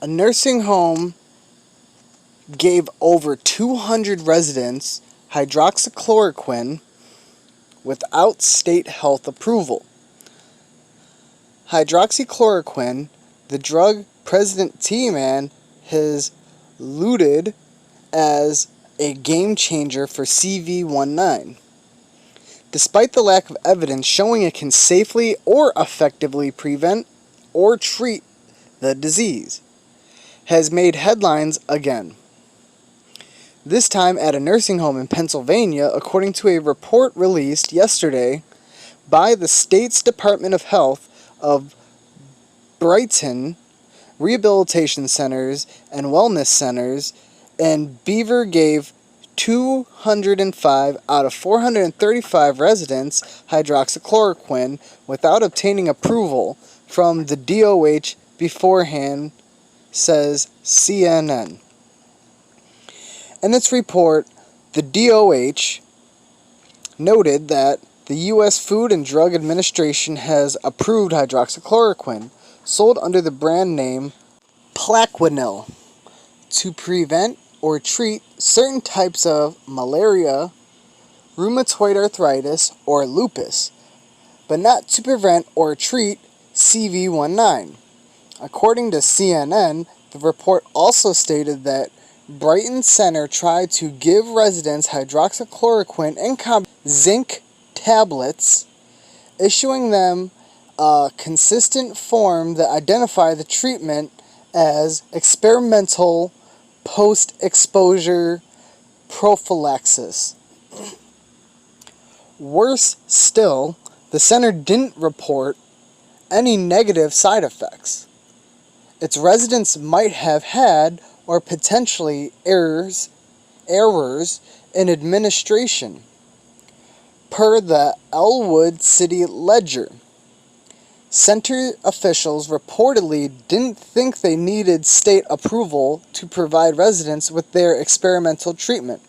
A nursing home gave over 200 residents hydroxychloroquine without state health approval. Hydroxychloroquine, the drug President Tiemann has lauded as a game changer for CV19. Despite the lack of evidence showing it can safely or effectively prevent or treat the disease, has made headlines again. This time at a nursing home in Pennsylvania, according to a report released yesterday by the state's Department of Health of Brighton Rehabilitation Centers and Wellness Centers, and Beaver gave 205 out of 435 residents hydroxychloroquine without obtaining approval from the DOH beforehand, says CNN. In its report, the DOH noted that the U.S. Food and Drug Administration has approved hydroxychloroquine, sold under the brand name Plaquenil, to prevent or treat certain types of malaria, rheumatoid arthritis, or lupus, but not to prevent or treat CV19. According to CNN, the report also stated that Brighton Center tried to give residents hydroxychloroquine and zinc tablets, issuing them a consistent form that identified the treatment as experimental post-exposure prophylaxis. Worse still, the center didn't report any negative side effects its residents might have had, or potentially errors in administration, per the Elwood City Ledger. Center officials reportedly didn't think they needed state approval to provide residents with their experimental treatment.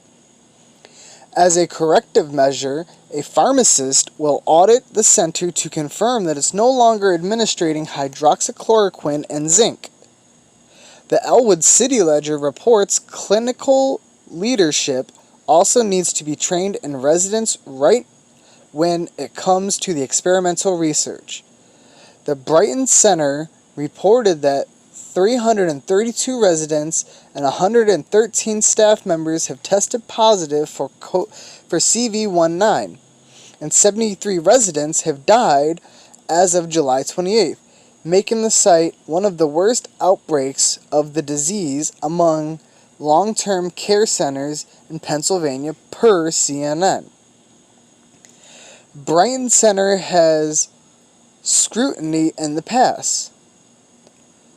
As a corrective measure, a pharmacist will audit the center to confirm that it's no longer administering hydroxychloroquine and zinc. The Elwood City Ledger reports clinical leadership also needs to be trained in residents right when it comes to the experimental research. The Brighton Center reported that 332 residents and 113 staff members have tested positive for CV19, and 73 residents have died as of July 28th, making the site one of the worst outbreaks of the disease among long-term care centers in Pennsylvania, per CNN. Brighton Center has scrutiny in the past.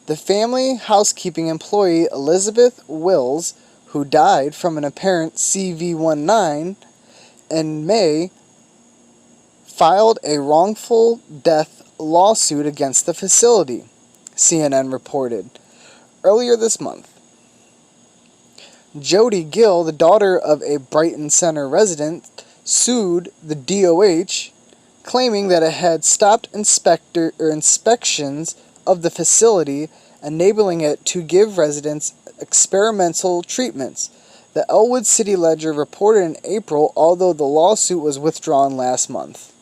The family housekeeping employee Elizabeth Wills, who died from an apparent CV19 in May, filed a wrongful death lawsuit against the facility, CNN reported earlier this month. Jody Gill, the daughter of a Brighton Center resident, sued the DOH, claiming that it had stopped inspections of the facility, enabling it to give residents experimental treatments. The Elwood City Ledger reported in April, although the lawsuit was withdrawn last month.